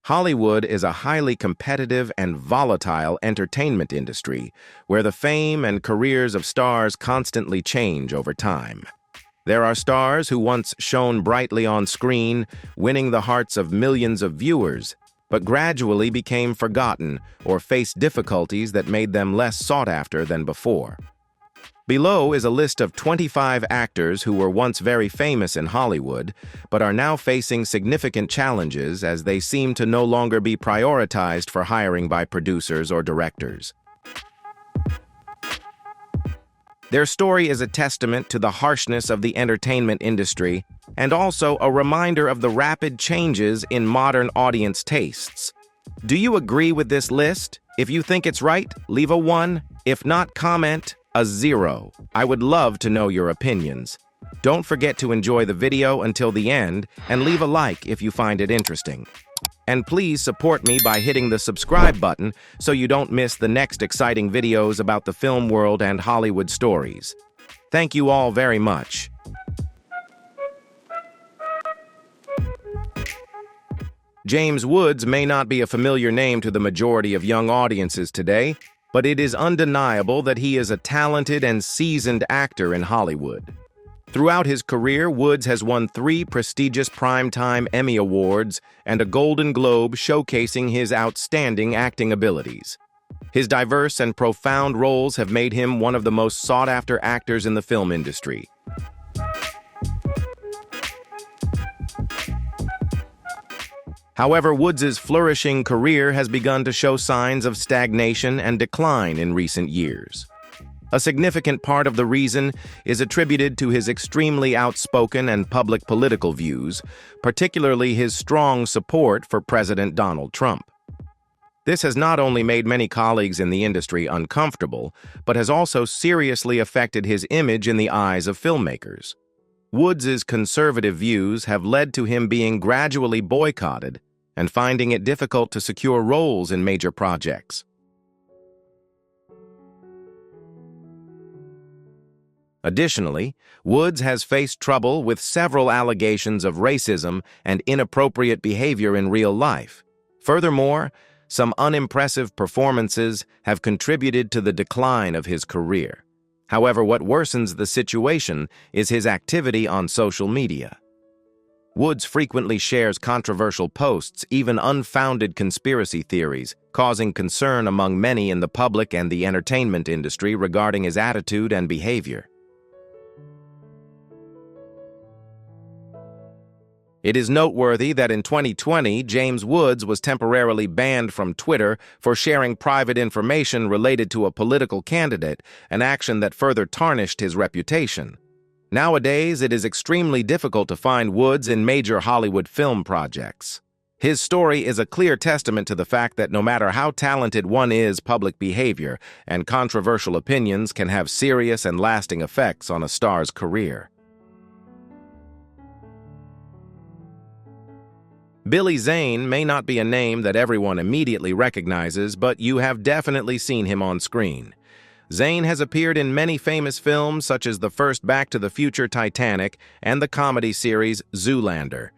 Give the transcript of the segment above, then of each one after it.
Hollywood is a highly competitive and volatile entertainment industry where the fame and careers of stars constantly change over time. There are stars who once shone brightly on screen, winning the hearts of millions of viewers, but gradually became forgotten or faced difficulties that made them less sought after than before. Below is a list of 25 actors who were once very famous in Hollywood, but are now facing significant challenges as they seem to no longer be prioritized for hiring by producers or directors. Their story is a testament to the harshness of the entertainment industry and also a reminder of the rapid changes in modern audience tastes. Do you agree with this list? If you think it's right, leave a 1. If not, comment a 0. I would love to know your opinions. Don't forget to enjoy the video until the end and leave a like if you find it interesting. And please support me by hitting the subscribe button so you don't miss the next exciting videos about the film world and Hollywood stories. Thank you all very much. James Woods may not be a familiar name to the majority of young audiences today, but it is undeniable that he is a talented and seasoned actor in Hollywood. Throughout his career, Woods has won 3 prestigious Primetime Emmy Awards and a Golden Globe showcasing his outstanding acting abilities. His diverse and profound roles have made him one of the most sought-after actors in the film industry. However, Woods' flourishing career has begun to show signs of stagnation and decline in recent years. A significant part of the reason is attributed to his extremely outspoken and public political views, particularly his strong support for President Donald Trump. This has not only made many colleagues in the industry uncomfortable, but has also seriously affected his image in the eyes of filmmakers. Woods' conservative views have led to him being gradually boycotted and finding it difficult to secure roles in major projects. Additionally, Woods has faced trouble with several allegations of racism and inappropriate behavior in real life. Furthermore, some unimpressive performances have contributed to the decline of his career. However, what worsens the situation is his activity on social media. Woods frequently shares controversial posts, even unfounded conspiracy theories, causing concern among many in the public and the entertainment industry regarding his attitude and behavior. It is noteworthy that in 2020, James Woods was temporarily banned from Twitter for sharing private information related to a political candidate, an action that further tarnished his reputation. Nowadays, it is extremely difficult to find Woods in major Hollywood film projects. His story is a clear testament to the fact that no matter how talented one is, public behavior and controversial opinions can have serious and lasting effects on a star's career. Billy Zane may not be a name that everyone immediately recognizes, but you have definitely seen him on screen. Zane has appeared in many famous films such as the first Back to the Future Titanic and the comedy series Zoolander.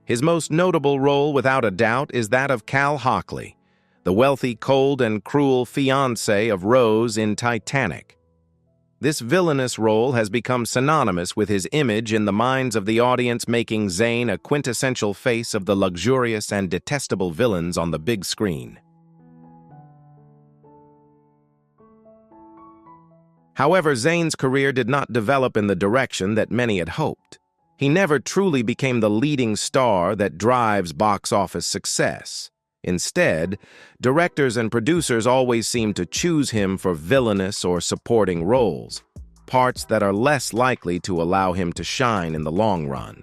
His most notable role, without a doubt, is that of Cal Hockley, the wealthy, cold, and cruel fiancé of Rose in Titanic. This villainous role has become synonymous with his image in the minds of the audience, making Zane a quintessential face of the luxurious and detestable villains on the big screen. However, Zane's career did not develop in the direction that many had hoped. He never truly became the leading star that drives box office success. Instead, directors and producers always seem to choose him for villainous or supporting roles, parts that are less likely to allow him to shine in the long run.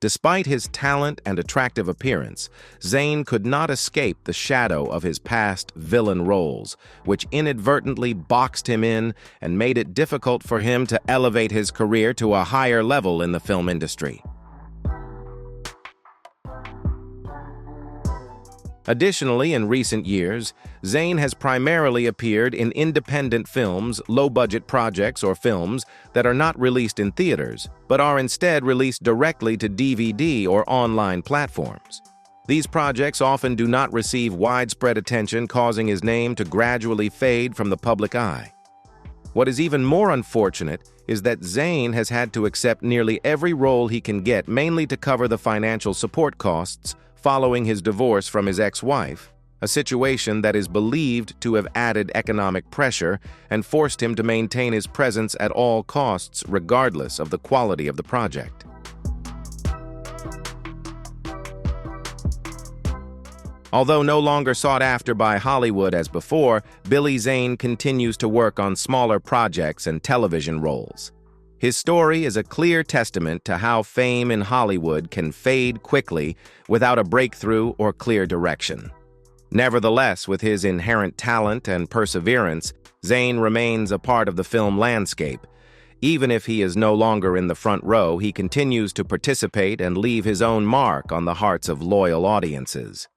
Despite his talent and attractive appearance, Zane could not escape the shadow of his past villain roles, which inadvertently boxed him in and made it difficult for him to elevate his career to a higher level in the film industry. Additionally, in recent years, Zane has primarily appeared in independent films, low-budget projects, or films that are not released in theaters, but are instead released directly to DVD or online platforms. These projects often do not receive widespread attention, causing his name to gradually fade from the public eye. What is even more unfortunate is that Zayn has had to accept nearly every role he can get, mainly to cover the financial support costs following his divorce from his ex-wife, a situation that is believed to have added economic pressure and forced him to maintain his presence at all costs, regardless of the quality of the project. Although no longer sought after by Hollywood as before, Billy Zane continues to work on smaller projects and television roles. His story is a clear testament to how fame in Hollywood can fade quickly without a breakthrough or clear direction. Nevertheless, with his inherent talent and perseverance, Zane remains a part of the film landscape. Even if he is no longer in the front row, he continues to participate and leave his own mark on the hearts of loyal audiences.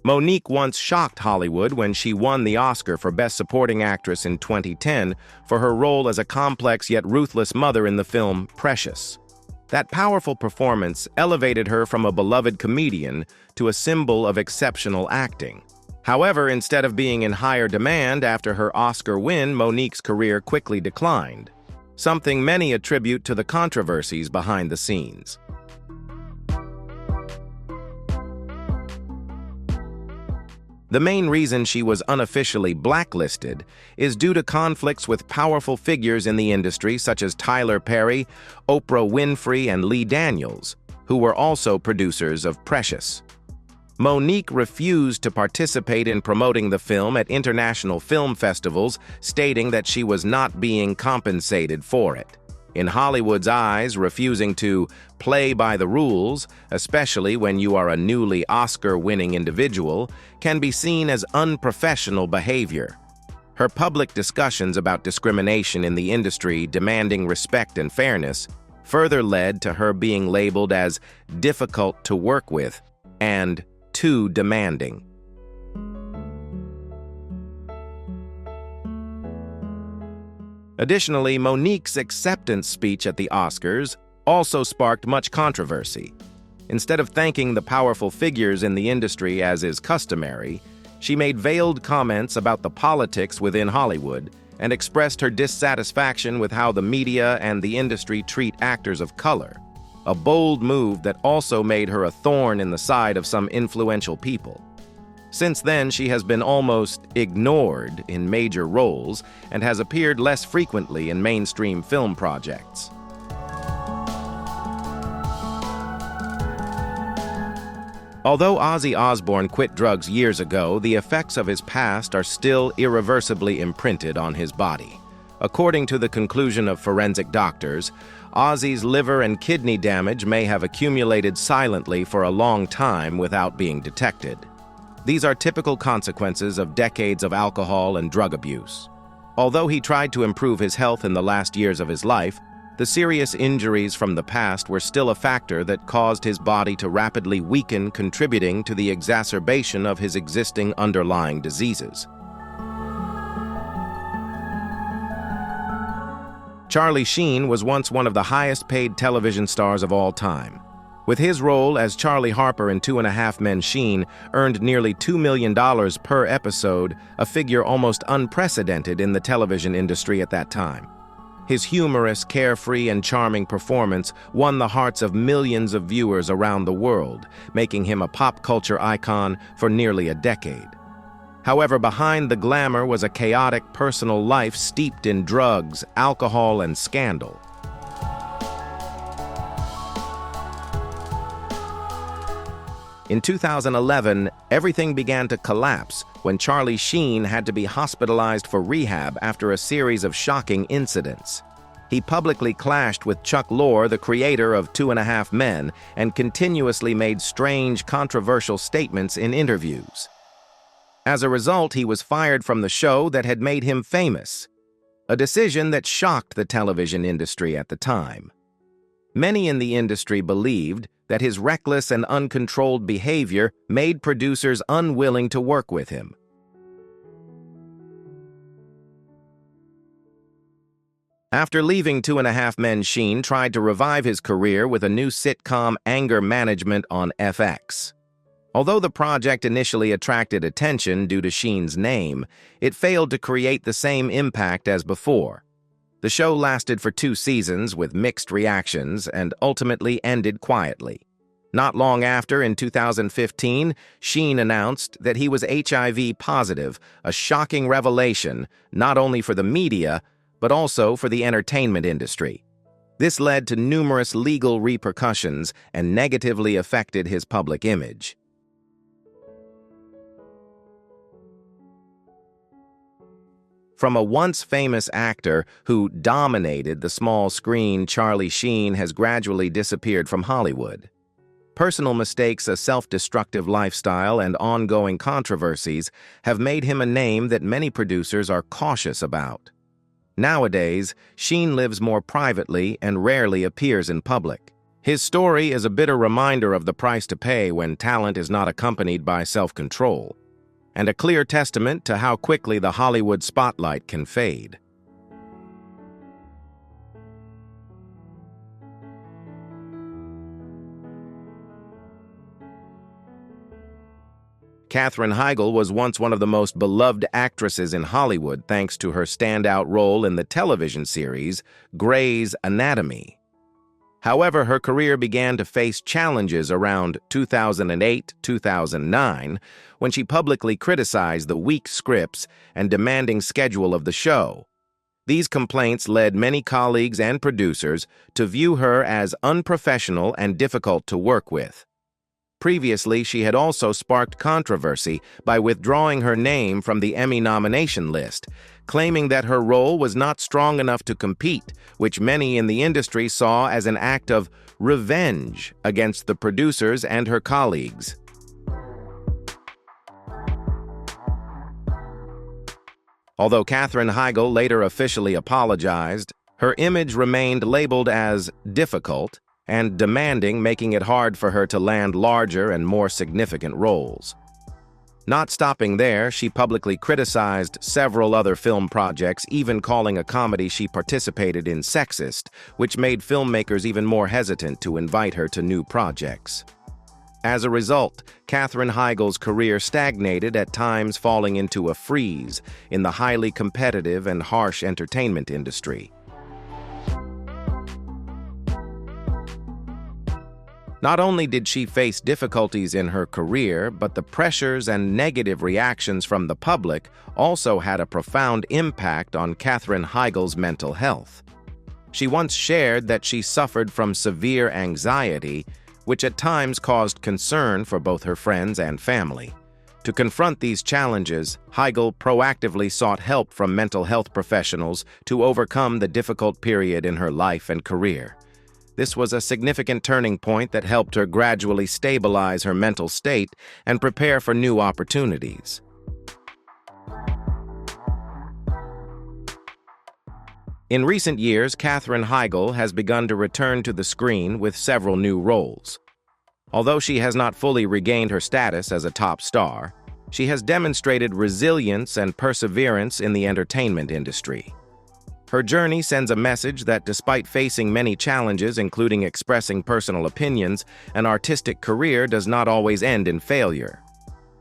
Mo'Nique once shocked Hollywood when she won the Oscar for Best Supporting Actress in 2010 for her role as a complex yet ruthless mother in the film Precious. That powerful performance elevated her from a beloved comedian to a symbol of exceptional acting. However, instead of being in higher demand after her Oscar win, Mo'Nique's career quickly declined, something many attribute to the controversies behind the scenes. The main reason she was unofficially blacklisted is due to conflicts with powerful figures in the industry such as Tyler Perry, Oprah Winfrey, and Lee Daniels, who were also producers of Precious. Mo'Nique refused to participate in promoting the film at international film festivals, stating that she was not being compensated for it. In Hollywood's eyes, refusing to play by the rules, especially when you are a newly Oscar-winning individual, can be seen as unprofessional behavior. Her public discussions about discrimination in the industry demanding respect and fairness further led to her being labeled as difficult to work with and too demanding. Additionally, Mo'Nique's acceptance speech at the Oscars also sparked much controversy. Instead of thanking the powerful figures in the industry as is customary, she made veiled comments about the politics within Hollywood and expressed her dissatisfaction with how the media and the industry treat actors of color, a bold move that also made her a thorn in the side of some influential people. Since then, she has been almost ignored in major roles and has appeared less frequently in mainstream film projects. Although Ozzy Osbourne quit drugs years ago, the effects of his past are still irreversibly imprinted on his body. According to the conclusion of forensic doctors, Ozzy's liver and kidney damage may have accumulated silently for a long time without being detected. These are typical consequences of decades of alcohol and drug abuse. Although he tried to improve his health in the last years of his life, the serious injuries from the past were still a factor that caused his body to rapidly weaken, contributing to the exacerbation of his existing underlying diseases. Charlie Sheen was once one of the highest-paid television stars of all time. With his role as Charlie Harper in 2.5 Men, Sheen earned nearly $2 million per episode, a figure almost unprecedented in the television industry at that time. His humorous, carefree, and charming performance won the hearts of millions of viewers around the world, making him a pop culture icon for nearly a decade. However, behind the glamour was a chaotic personal life steeped in drugs, alcohol, and scandal. In 2011, everything began to collapse when Charlie Sheen had to be hospitalized for rehab after a series of shocking incidents. He publicly clashed with Chuck Lorre, the creator of 2.5 Men, and continuously made strange, controversial statements in interviews. As a result, he was fired from the show that had made him famous, a decision that shocked the television industry at the time. Many in the industry believed that his reckless and uncontrolled behavior made producers unwilling to work with him. After leaving Two and a Half Men, Sheen tried to revive his career with a new sitcom, Anger Management, on FX. Although the project initially attracted attention due to Sheen's name, it failed to create the same impact as before. The show lasted for 2 seasons with mixed reactions and ultimately ended quietly. Not long after, in 2015, Sheen announced that he was HIV positive, a shocking revelation not only for the media, but also for the entertainment industry. This led to numerous legal repercussions and negatively affected his public image. From a once famous actor who dominated the small screen, Charlie Sheen has gradually disappeared from Hollywood. Personal mistakes, a self-destructive lifestyle, and ongoing controversies have made him a name that many producers are cautious about. Nowadays, Sheen lives more privately and rarely appears in public. His story is a bitter reminder of the price to pay when talent is not accompanied by self-control, and a clear testament to how quickly the Hollywood spotlight can fade. Katherine Heigl was once one of the most beloved actresses in Hollywood thanks to her standout role in the television series Grey's Anatomy. However, her career began to face challenges around 2008-2009 when she publicly criticized the weak scripts and demanding schedule of the show. These complaints led many colleagues and producers to view her as unprofessional and difficult to work with. Previously, she had also sparked controversy by withdrawing her name from the Emmy nomination list, claiming that her role was not strong enough to compete, which many in the industry saw as an act of revenge against the producers and her colleagues. Although Katherine Heigl later officially apologized, her image remained labeled as difficult and demanding, making it hard for her to land larger and more significant roles. Not stopping there, she publicly criticized several other film projects, even calling a comedy she participated in sexist, which made filmmakers even more hesitant to invite her to new projects. As a result, Katherine Heigl's career stagnated, at times falling into a freeze in the highly competitive and harsh entertainment industry. Not only did she face difficulties in her career, but the pressures and negative reactions from the public also had a profound impact on Katherine Heigl's mental health. She once shared that she suffered from severe anxiety, which at times caused concern for both her friends and family. To confront these challenges, Heigl proactively sought help from mental health professionals to overcome the difficult period in her life and career. This was a significant turning point that helped her gradually stabilize her mental state and prepare for new opportunities. In recent years, Katherine Heigl has begun to return to the screen with several new roles. Although she has not fully regained her status as a top star, she has demonstrated resilience and perseverance in the entertainment industry. Her journey sends a message that despite facing many challenges, including expressing personal opinions, an artistic career does not always end in failure.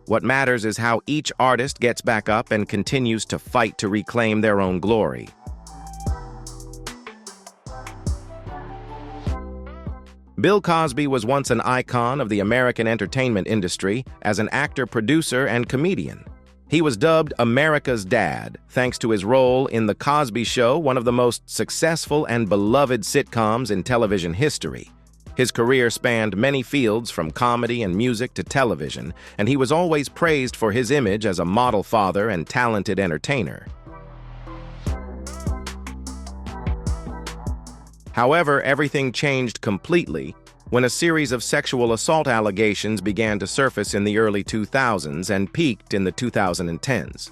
What matters is how each artist gets back up and continues to fight to reclaim their own glory. Bill Cosby was once an icon of the American entertainment industry as an actor, producer, and comedian. He was dubbed America's Dad, thanks to his role in The Cosby Show, one of the most successful and beloved sitcoms in television history. His career spanned many fields, from comedy and music to television, and he was always praised for his image as a model father and talented entertainer. However, everything changed completely when a series of sexual assault allegations began to surface in the early 2000s and peaked in the 2010s.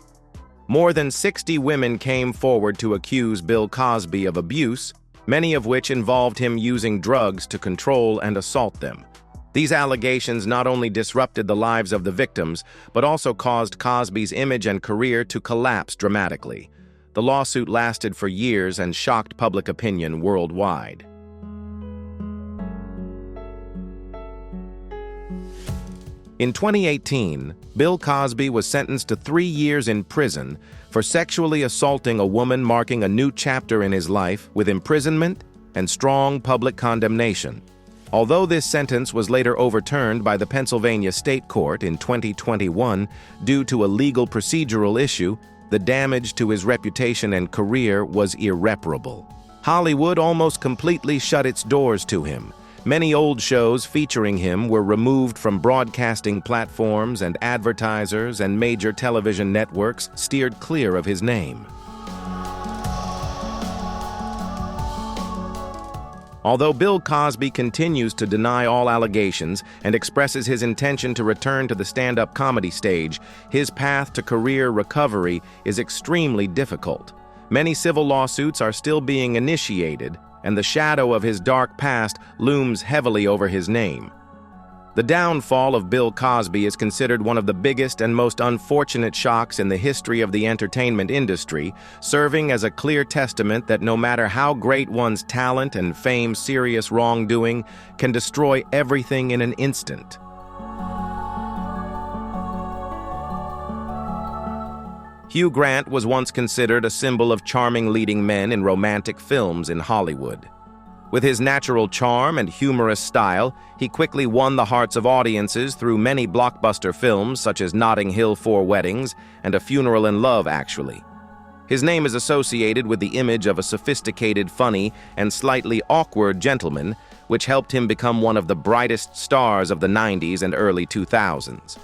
More than 60 women came forward to accuse Bill Cosby of abuse, many of which involved him using drugs to control and assault them. These allegations not only disrupted the lives of the victims, but also caused Cosby's image and career to collapse dramatically. The lawsuit lasted for years and shocked public opinion worldwide. In 2018, Bill Cosby was sentenced to 3 years in prison for sexually assaulting a woman, marking a new chapter in his life with imprisonment and strong public condemnation. Although this sentence was later overturned by the Pennsylvania State Court in 2021 due to a legal procedural issue, the damage to his reputation and career was irreparable. Hollywood almost completely shut its doors to him. Many old shows featuring him were removed from broadcasting platforms, and advertisers and major television networks steered clear of his name. Although Bill Cosby continues to deny all allegations and expresses his intention to return to the stand-up comedy stage, his path to career recovery is extremely difficult. Many civil lawsuits are still being initiated, and the shadow of his dark past looms heavily over his name. The downfall of Bill Cosby is considered one of the biggest and most unfortunate shocks in the history of the entertainment industry, serving as a clear testament that no matter how great one's talent and fame, serious wrongdoing can destroy everything in an instant. Hugh Grant was once considered a symbol of charming leading men in romantic films in Hollywood. With his natural charm and humorous style, he quickly won the hearts of audiences through many blockbuster films such as Notting Hill 4 Weddings and A Funeral in Love, actually. His name is associated with the image of a sophisticated, funny, and slightly awkward gentleman, which helped him become one of the brightest stars of the 90s and early 2000s.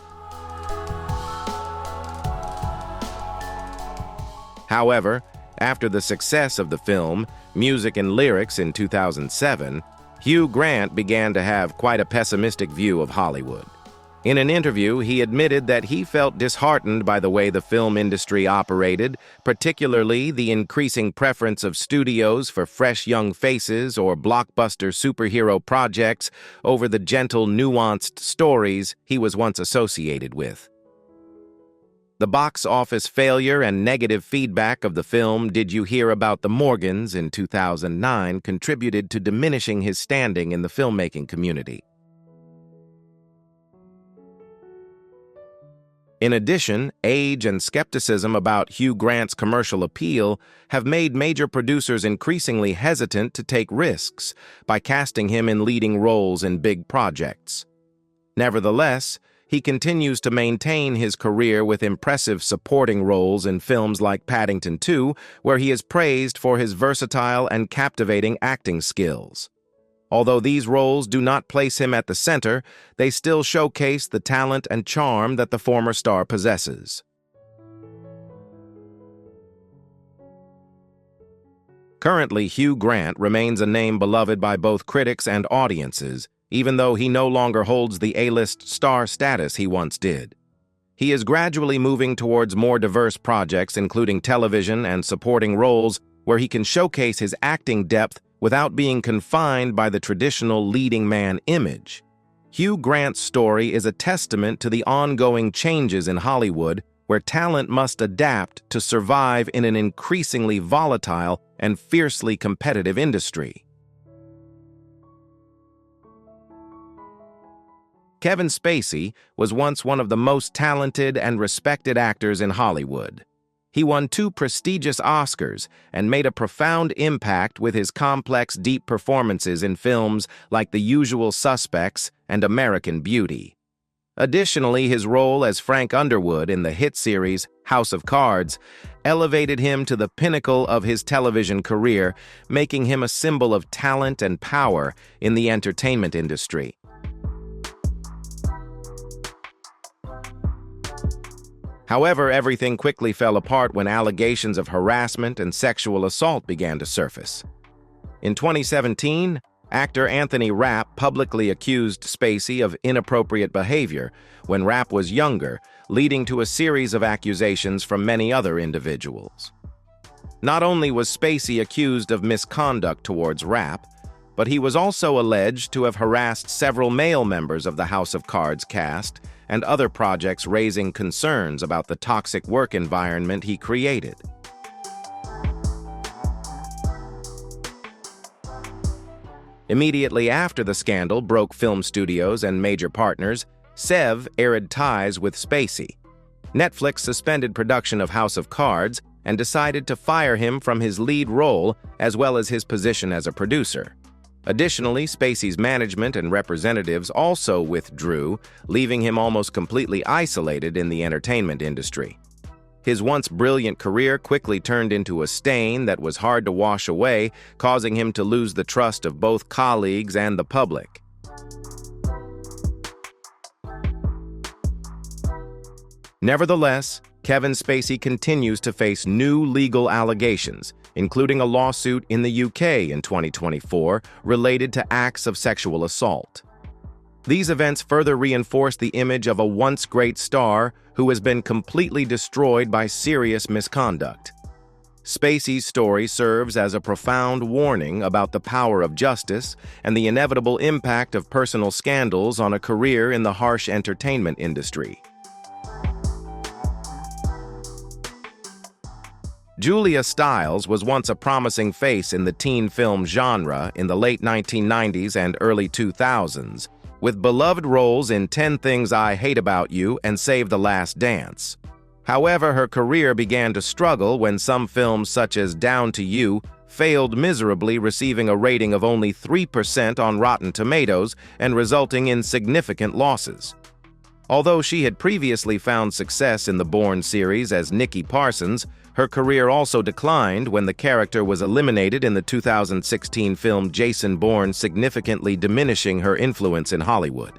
However, after the success of the film, Music and Lyrics in 2007, Hugh Grant began to have quite a pessimistic view of Hollywood. In an interview, he admitted that he felt disheartened by the way the film industry operated, particularly the increasing preference of studios for fresh young faces or blockbuster superhero projects over the gentle, nuanced stories he was once associated with. The box office failure and negative feedback of the film Did You Hear About the Morgans in 2009 contributed to diminishing his standing in the filmmaking community. In addition, age and skepticism about Hugh Grant's commercial appeal have made major producers increasingly hesitant to take risks by casting him in leading roles in big projects. Nevertheless, he continues to maintain his career with impressive supporting roles in films like Paddington 2, where he is praised for his versatile and captivating acting skills. Although these roles do not place him at the center, they still showcase the talent and charm that the former star possesses. Currently, Hugh Grant remains a name beloved by both critics and audiences, even though he no longer holds the A-list star status he once did. He is gradually moving towards more diverse projects, including television and supporting roles, where he can showcase his acting depth without being confined by the traditional leading man image. Hugh Grant's story is a testament to the ongoing changes in Hollywood, where talent must adapt to survive in an increasingly volatile and fiercely competitive industry. Kevin Spacey was once one of the most talented and respected actors in Hollywood. He won 2 prestigious Oscars and made a profound impact with his complex, deep performances in films like The Usual Suspects and American Beauty. Additionally, his role as Frank Underwood in the hit series House of Cards elevated him to the pinnacle of his television career, making him a symbol of talent and power in the entertainment industry. However, everything quickly fell apart when allegations of harassment and sexual assault began to surface. In 2017, actor Anthony Rapp publicly accused Spacey of inappropriate behavior when Rapp was younger, leading to a series of accusations from many other individuals. Not only was Spacey accused of misconduct towards Rapp, but he was also alleged to have harassed several male members of the House of Cards cast and other projects, raising concerns about the toxic work environment he created. Immediately after the scandal broke film studios and major partners, Sev aired ties with Spacey. Netflix suspended production of House of Cards and decided to fire him from his lead role as well as his position as a producer. Additionally, Spacey's management and representatives also withdrew, leaving him almost completely isolated in the entertainment industry. His once brilliant career quickly turned into a stain that was hard to wash away, causing him to lose the trust of both colleagues and the public. Nevertheless, Kevin Spacey continues to face new legal allegations, including a lawsuit in the UK in 2024 related to acts of sexual assault. These events further reinforce the image of a once great star who has been completely destroyed by serious misconduct. Spacey's story serves as a profound warning about the power of justice and the inevitable impact of personal scandals on a career in the harsh entertainment industry. Julia Stiles was once a promising face in the teen film genre in the late 1990s and early 2000s, with beloved roles in 10 Things I Hate About You and Save the Last Dance. However, her career began to struggle when some films such as Down to You failed miserably, receiving a rating of only 3% on Rotten Tomatoes and resulting in significant losses. Although she had previously found success in the Bourne series as Nikki Parsons, her career also declined when the character was eliminated in the 2016 film Jason Bourne, significantly diminishing her influence in Hollywood.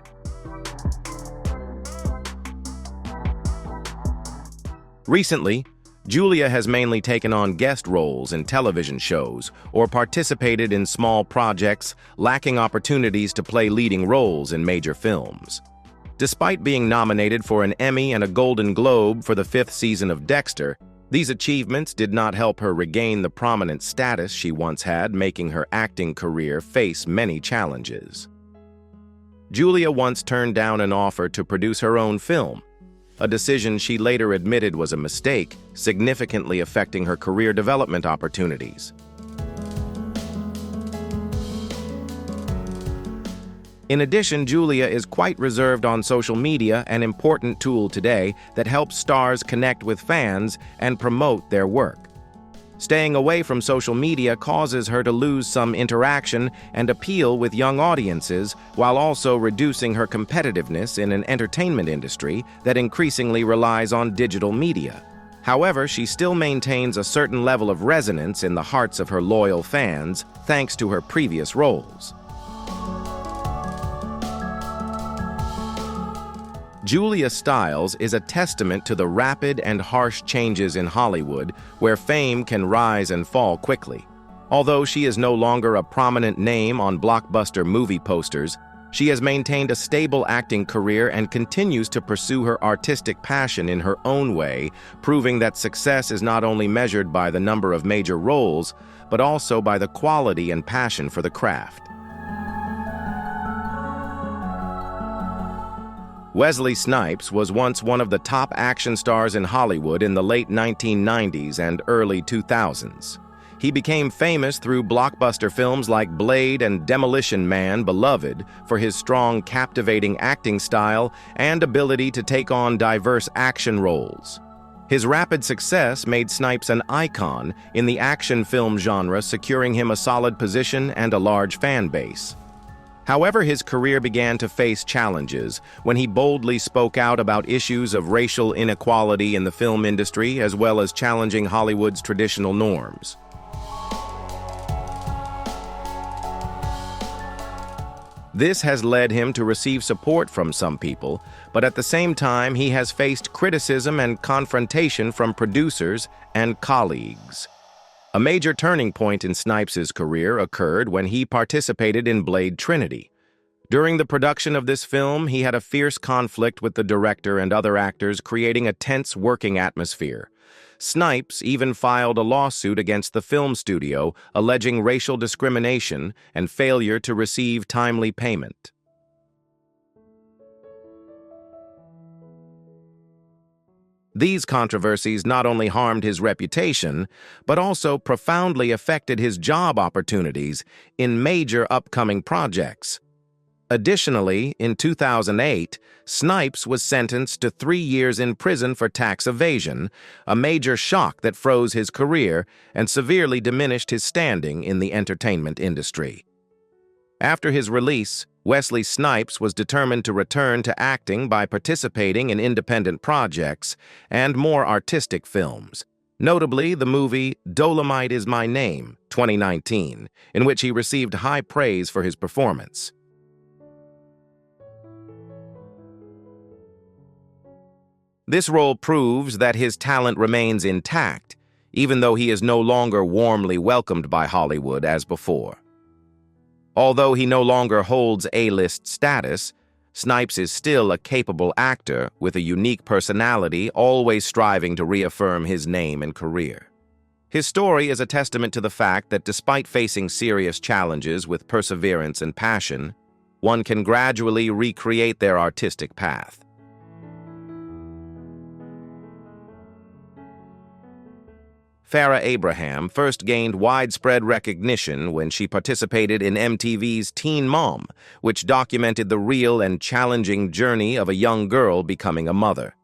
Recently, Julia has mainly taken on guest roles in television shows or participated in small projects, lacking opportunities to play leading roles in major films. Despite being nominated for an Emmy and a Golden Globe for the 5th season of Dexter, these achievements did not help her regain the prominent status she once had, making her acting career face many challenges. Julia once turned down an offer to produce her own film, a decision she later admitted was a mistake, significantly affecting her career development opportunities. In addition, Julia is quite reserved on social media, an important tool today that helps stars connect with fans and promote their work. Staying away from social media causes her to lose some interaction and appeal with young audiences, while also reducing her competitiveness in an entertainment industry that increasingly relies on digital media. However, she still maintains a certain level of resonance in the hearts of her loyal fans, thanks to her previous roles. Julia Stiles is a testament to the rapid and harsh changes in Hollywood, where fame can rise and fall quickly. Although she is no longer a prominent name on blockbuster movie posters, she has maintained a stable acting career and continues to pursue her artistic passion in her own way, proving that success is not only measured by the number of major roles, but also by the quality and passion for the craft. Wesley Snipes was once one of the top action stars in Hollywood in the late 1990s and early 2000s. He became famous through blockbuster films like Blade and Demolition Man, beloved for his strong, captivating acting style and ability to take on diverse action roles. His rapid success made Snipes an icon in the action film genre, securing him a solid position and a large fan base. However, his career began to face challenges when he boldly spoke out about issues of racial inequality in the film industry, as well as challenging Hollywood's traditional norms. This has led him to receive support from some people, but at the same time, he has faced criticism and confrontation from producers and colleagues. A major turning point in Snipes' career occurred when he participated in Blade Trinity. During the production of this film, he had a fierce conflict with the director and other actors, creating a tense working atmosphere. Snipes even filed a lawsuit against the film studio, alleging racial discrimination and failure to receive timely payment. These controversies not only harmed his reputation, but also profoundly affected his job opportunities in major upcoming projects. Additionally, in 2008, Snipes was sentenced to 3 years in prison for tax evasion, a major shock that froze his career and severely diminished his standing in the entertainment industry. After his release, Wesley Snipes was determined to return to acting by participating in independent projects and more artistic films, notably the movie Dolomite Is My Name, 2019, in which he received high praise for his performance. This role proves that his talent remains intact, even though he is no longer warmly welcomed by Hollywood as before. Although he no longer holds A-list status, Snipes is still a capable actor with a unique personality, always striving to reaffirm his name and career. His story is a testament to the fact that despite facing serious challenges with perseverance and passion, one can gradually recreate their artistic path. Farrah Abraham first gained widespread recognition when she participated in MTV's Teen Mom, which documented the real and challenging journey of a young girl becoming a mother.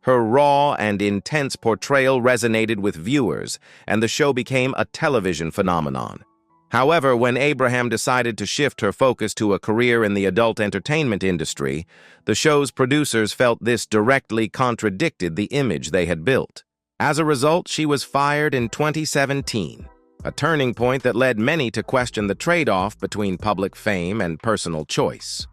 Her raw and intense portrayal resonated with viewers, and the show became a television phenomenon. However, when Abraham decided to shift her focus to a career in the adult entertainment industry, the show's producers felt this directly contradicted the image they had built. As a result, she was fired in 2017, a turning point that led many to question the trade-off between public fame and personal choice.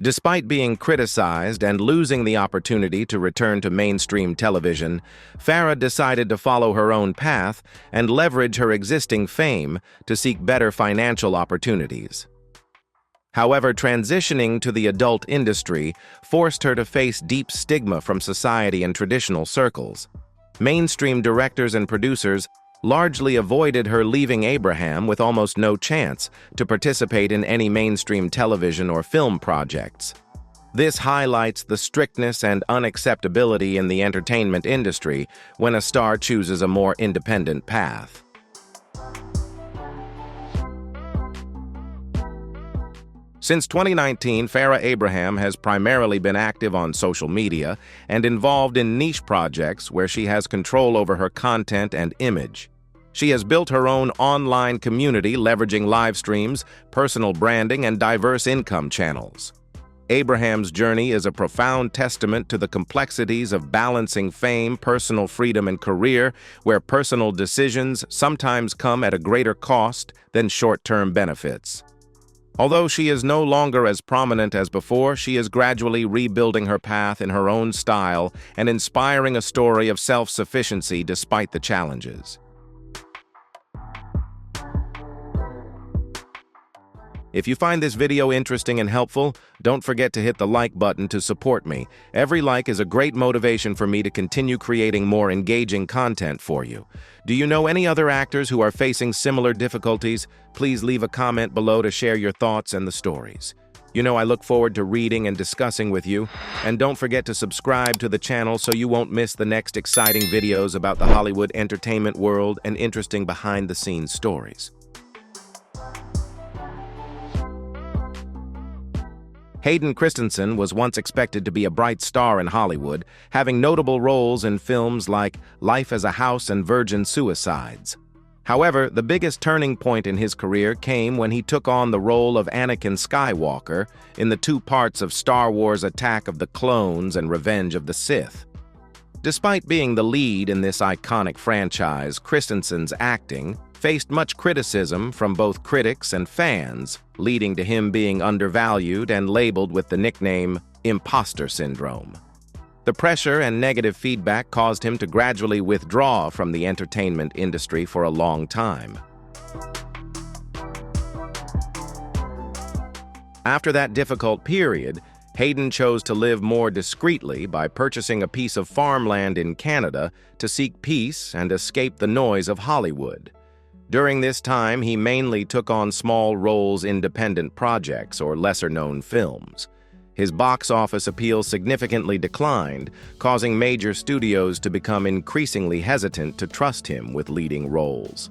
Despite being criticized and losing the opportunity to return to mainstream television, Farrah decided to follow her own path and leverage her existing fame to seek better financial opportunities. However, transitioning to the adult industry forced her to face deep stigma from society and traditional circles. Mainstream directors and producers largely avoided her, leaving Abraham with almost no chance to participate in any mainstream television or film projects. This highlights the strictness and unacceptability in the entertainment industry when a star chooses a more independent path. Since 2019, Farrah Abraham has primarily been active on social media and involved in niche projects where she has control over her content and image. She has built her own online community leveraging live streams, personal branding, and diverse income channels. Abraham's journey is a profound testament to the complexities of balancing fame, personal freedom, and career, where personal decisions sometimes come at a greater cost than short-term benefits. Although she is no longer as prominent as before, she is gradually rebuilding her path in her own style and inspiring a story of self-sufficiency despite the challenges. If you find this video interesting and helpful, don't forget to hit the like button to support me. Every like is a great motivation for me to continue creating more engaging content for you. Do you know any other actors who are facing similar difficulties? Please leave a comment below to share your thoughts and the stories. You know I look forward to reading and discussing with you. And don't forget to subscribe to the channel so you won't miss the next exciting videos about the Hollywood entertainment world and interesting behind-the-scenes stories. Hayden Christensen was once expected to be a bright star in Hollywood, having notable roles in films like Life as a House and Virgin Suicides. However, the biggest turning point in his career came when he took on the role of Anakin Skywalker in the 2 parts of Star Wars Attack of the Clones and Revenge of the Sith. Despite being the lead in this iconic franchise, Christensen's acting faced much criticism from both critics and fans, leading to him being undervalued and labeled with the nickname Imposter Syndrome. The pressure and negative feedback caused him to gradually withdraw from the entertainment industry for a long time. After that difficult period, Hayden chose to live more discreetly by purchasing a piece of farmland in Canada to seek peace and escape the noise of Hollywood. During this time, he mainly took on small roles in independent projects or lesser-known films. his box office appeal significantly declined, causing major studios to become increasingly hesitant to trust him with leading roles.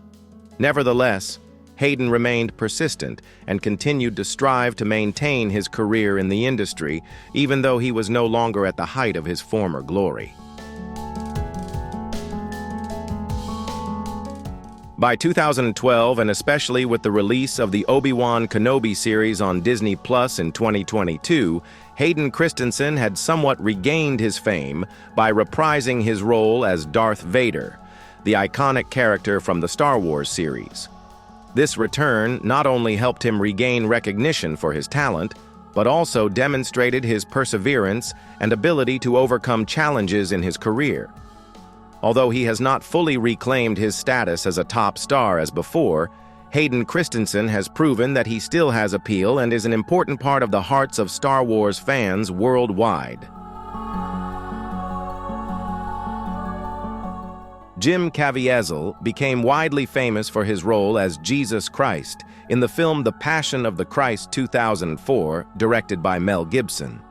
Nevertheless, Hayden remained persistent and continued to strive to maintain his career in the industry, even though he was no longer at the height of his former glory. By 2012, and especially with the release of the Obi-Wan Kenobi series on Disney Plus in 2022, Hayden Christensen had somewhat regained his fame by reprising his role as Darth Vader, the iconic character from the Star Wars series. This return not only helped him regain recognition for his talent, but also demonstrated his perseverance and ability to overcome challenges in his career. Although he has not fully reclaimed his status as a top star as before, Hayden Christensen has proven that he still has appeal and is an important part of the hearts of Star Wars fans worldwide. Jim Caviezel became widely famous for his role as Jesus Christ in the film The Passion of the Christ 2004, directed by Mel Gibson.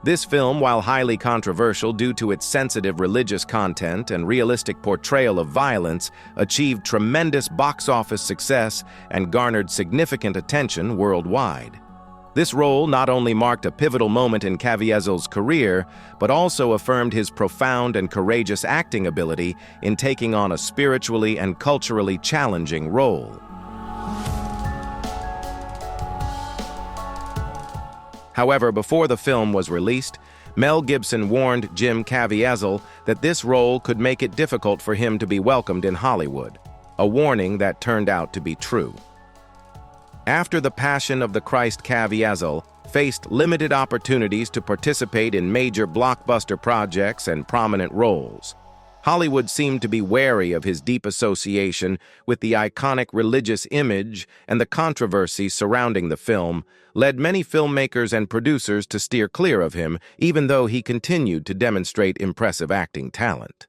This film, while highly controversial due to its sensitive religious content and realistic portrayal of violence, achieved tremendous box office success and garnered significant attention worldwide. This role not only marked a pivotal moment in Caviezel's career, but also affirmed his profound and courageous acting ability in taking on a spiritually and culturally challenging role. However, before the film was released, Mel Gibson warned Jim Caviezel that this role could make it difficult for him to be welcomed in Hollywood, a warning that turned out to be true. After The Passion of the Christ, Caviezel faced limited opportunities to participate in major blockbuster projects and prominent roles. Hollywood seemed to be wary of his deep association with the iconic religious image, and the controversy surrounding the film led many filmmakers and producers to steer clear of him, even though he continued to demonstrate impressive acting talent.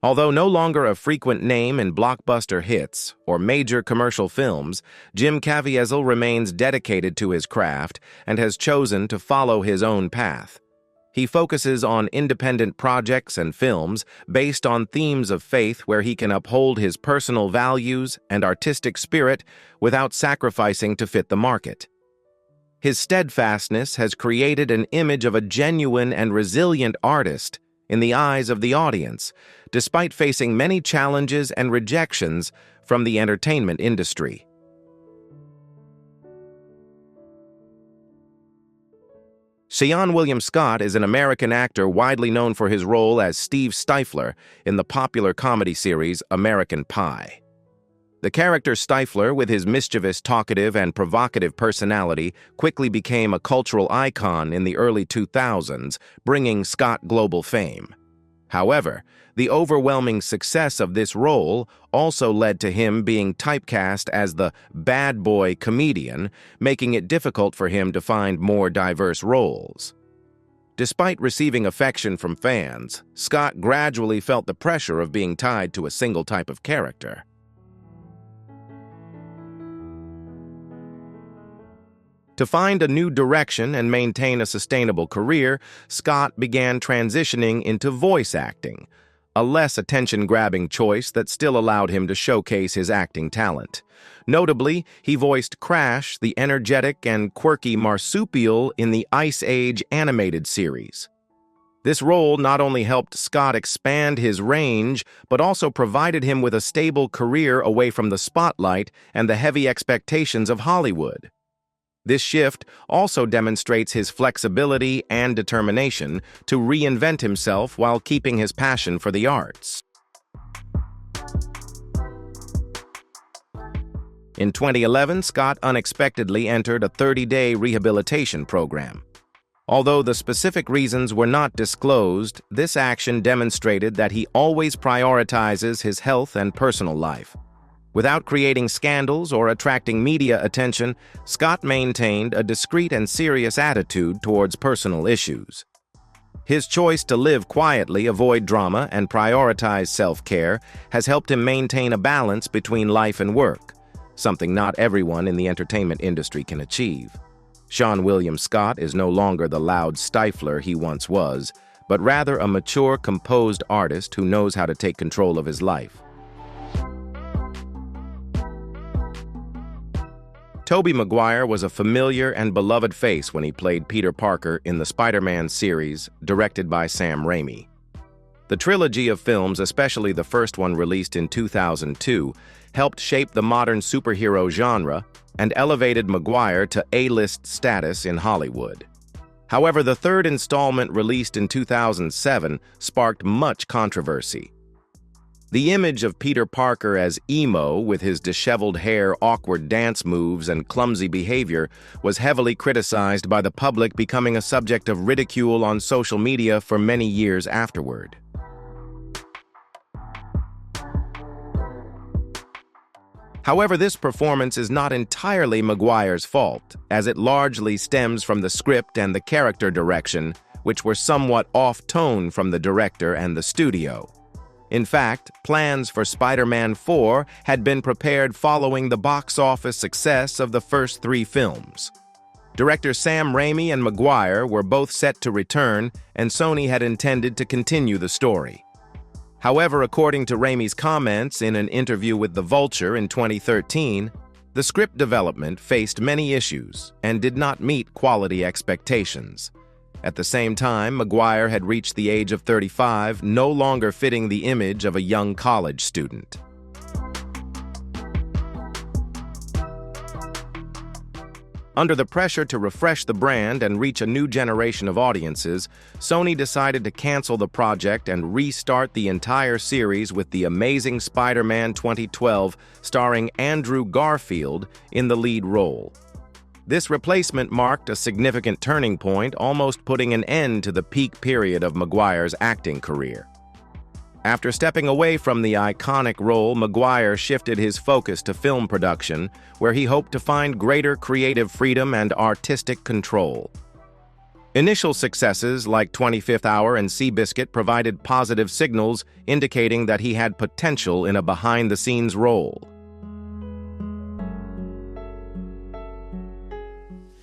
Although no longer a frequent name in blockbuster hits or major commercial films, Jim Caviezel remains dedicated to his craft and has chosen to follow his own path. He focuses on independent projects and films based on themes of faith where he can uphold his personal values and artistic spirit without sacrificing to fit the market. His steadfastness has created an image of a genuine and resilient artist in the eyes of the audience, despite facing many challenges and rejections from the entertainment industry. Seann William Scott is an American actor widely known for his role as Steve Stifler in the popular comedy series American Pie. The character Stifler, with his mischievous, talkative, and provocative personality, quickly became a cultural icon in the early 2000s, bringing Scott global fame. However, the overwhelming success of this role also led to him being typecast as the bad boy comedian, making it difficult for him to find more diverse roles. Despite receiving affection from fans, Scott gradually felt the pressure of being tied to a single type of character. To find a new direction and maintain a sustainable career, Scott began transitioning into voice acting, a less attention-grabbing choice that still allowed him to showcase his acting talent. Notably, he voiced Crash, the energetic and quirky marsupial in the Ice Age animated series. This role not only helped Scott expand his range, but also provided him with a stable career away from the spotlight and the heavy expectations of Hollywood. This shift also demonstrates his flexibility and determination to reinvent himself while keeping his passion for the arts. In 2011, Scott unexpectedly entered a 30-day rehabilitation program. Although the specific reasons were not disclosed, this action demonstrated that he always prioritizes his health and personal life. Without creating scandals or attracting media attention, Scott maintained a discreet and serious attitude towards personal issues. His choice to live quietly, avoid drama, and prioritize self-care has helped him maintain a balance between life and work. something not everyone in the entertainment industry can achieve. Sean William Scott is no longer the loud stifler he once was, but rather a mature, composed artist who knows how to take control of his life. Tobey Maguire was a familiar and beloved face when he played Peter Parker in the Spider-Man series, directed by Sam Raimi. The trilogy of films, especially the first one released in 2002, helped shape the modern superhero genre and elevated Maguire to A-list status in Hollywood. However, the third installment, released in 2007, sparked much controversy. The image of Peter Parker as emo, with his disheveled hair, awkward dance moves, and clumsy behavior, was heavily criticized by the public, becoming a subject of ridicule on social media for many years afterward. However, this performance is not entirely Maguire's fault, as it largely stems from the script and the character direction, which were somewhat off-tone from the director and the studio. In fact, plans for Spider-Man 4 had been prepared following the box office success of the first three films. Director Sam Raimi and Maguire were both set to return, and Sony had intended to continue the story. However, according to Raimi's comments in an interview with The Vulture in 2013, the script development faced many issues and did not meet quality expectations. At the same time, Maguire had reached the age of 35, no longer fitting the image of a young college student. Under the pressure to refresh the brand and reach a new generation of audiences, Sony decided to cancel the project and restart the entire series with The Amazing Spider-Man 2012, starring Andrew Garfield in the lead role. This replacement marked a significant turning point, almost putting an end to the peak period of Maguire's acting career. After stepping away from the iconic role, Maguire shifted his focus to film production, where he hoped to find greater creative freedom and artistic control. Initial successes like 25th Hour and Seabiscuit provided positive signals, indicating that he had potential in a behind-the-scenes role.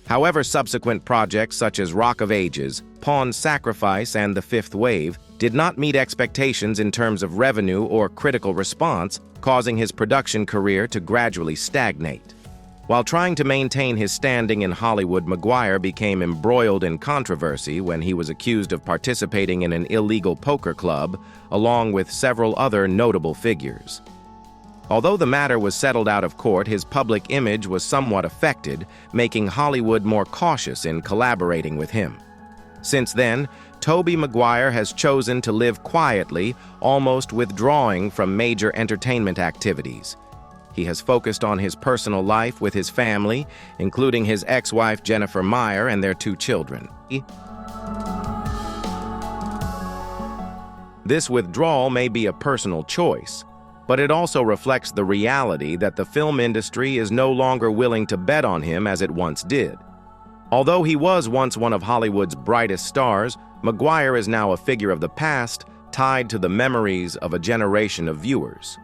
However, subsequent projects such as Rock of Ages, Pawn Sacrifice, and The Fifth Wave did not meet expectations in terms of revenue or critical response, causing his production career to gradually stagnate. While trying to maintain his standing in Hollywood, Maguire became embroiled in controversy when he was accused of participating in an illegal poker club, along with several other notable figures. Although the matter was settled out of court, his public image was somewhat affected, making Hollywood more cautious in collaborating with him. Since then, Tobey Maguire has chosen to live quietly, almost withdrawing from major entertainment activities. He has focused on his personal life with his family, including his ex-wife Jennifer Meyer and their two children. This withdrawal may be a personal choice, but it also reflects the reality that the film industry is no longer willing to bet on him as it once did. Although he was once one of Hollywood's brightest stars, Maguire is now a figure of the past, tied to the memories of a generation of viewers.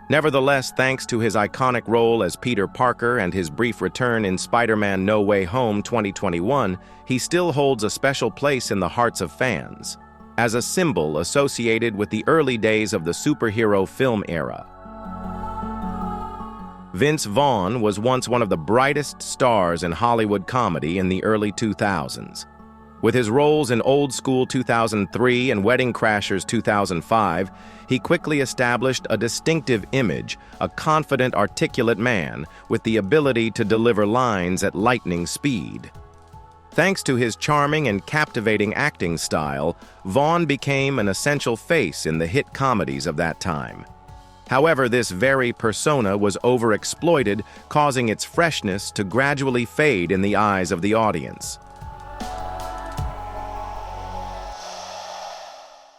Nevertheless, thanks to his iconic role as Peter Parker and his brief return in Spider-Man No Way Home 2021, he still holds a special place in the hearts of fans, as a symbol associated with the early days of the superhero film era. Vince Vaughn was once one of the brightest stars in Hollywood comedy in the early 2000s. With his roles in Old School 2003 and Wedding Crashers 2005, he quickly established a distinctive image, a confident, articulate man with the ability to deliver lines at lightning speed. Thanks to his charming and captivating acting style, Vaughn became an essential face in the hit comedies of that time. However, this very persona was overexploited, causing its freshness to gradually fade in the eyes of the audience.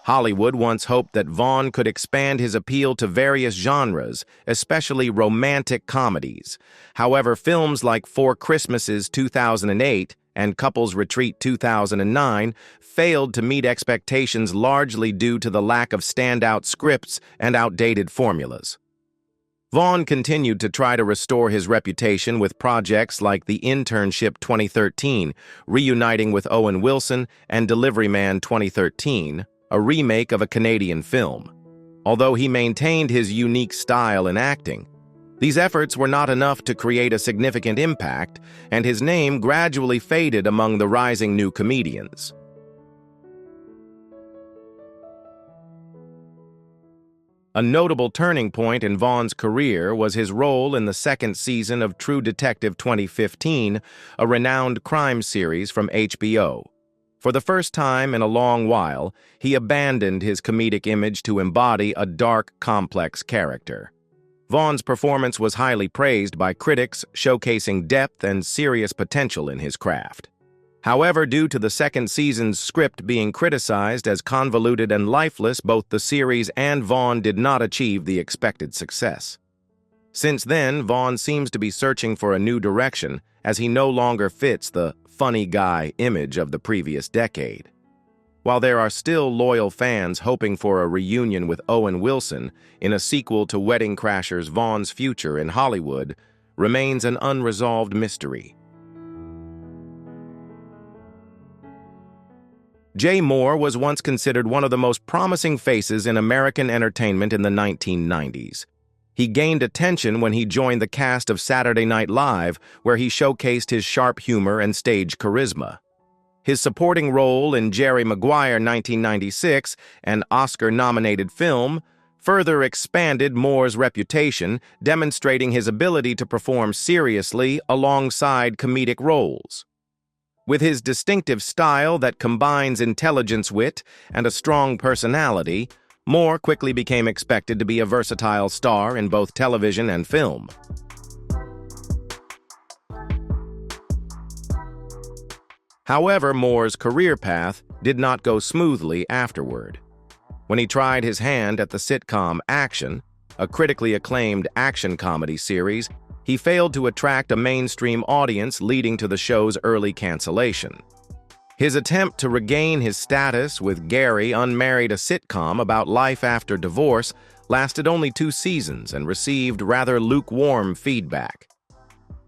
Hollywood once hoped that Vaughn could expand his appeal to various genres, especially romantic comedies. However, films like Four Christmases 2008 and Couples Retreat 2009 failed to meet expectations, largely due to the lack of standout scripts and outdated formulas. Vaughn continued to try to restore his reputation with projects like The Internship 2013, reuniting with Owen Wilson, and Delivery Man 2013, a remake of a Canadian film. Although he maintained his unique style in acting, these efforts were not enough to create a significant impact, and his name gradually faded among the rising new comedians. A notable turning point in Vaughn's career was his role in the second season of True Detective 2015, a renowned crime series from HBO. For the first time in a long while, he abandoned his comedic image to embody a dark, complex character. Vaughn's performance was highly praised by critics, showcasing depth and serious potential in his craft. However, due to the second season's script being criticized as convoluted and lifeless, both the series and Vaughn did not achieve the expected success. Since then, Vaughn seems to be searching for a new direction, as he no longer fits the funny guy image of the previous decade. While there are still loyal fans hoping for a reunion with Owen Wilson in a sequel to Wedding Crashers, Vaughn's future in Hollywood remains an unresolved mystery. Jay Mohr was once considered one of the most promising faces in American entertainment in the 1990s. He gained attention when he joined the cast of Saturday Night Live, where he showcased his sharp humor and stage charisma. His supporting role in Jerry Maguire 1996, an Oscar-nominated film, further expanded Mohr's reputation, demonstrating his ability to perform seriously alongside comedic roles. With his distinctive style that combines intelligence, wit, and a strong personality, Mohr quickly became expected to be a versatile star in both television and film. However, Mohr's career path did not go smoothly afterward. When he tried his hand at the sitcom Action, a critically acclaimed action comedy series, he failed to attract a mainstream audience, leading to the show's early cancellation. His attempt to regain his status with Gary Unmarried, a sitcom about life after divorce, lasted only 2 seasons and received rather lukewarm feedback.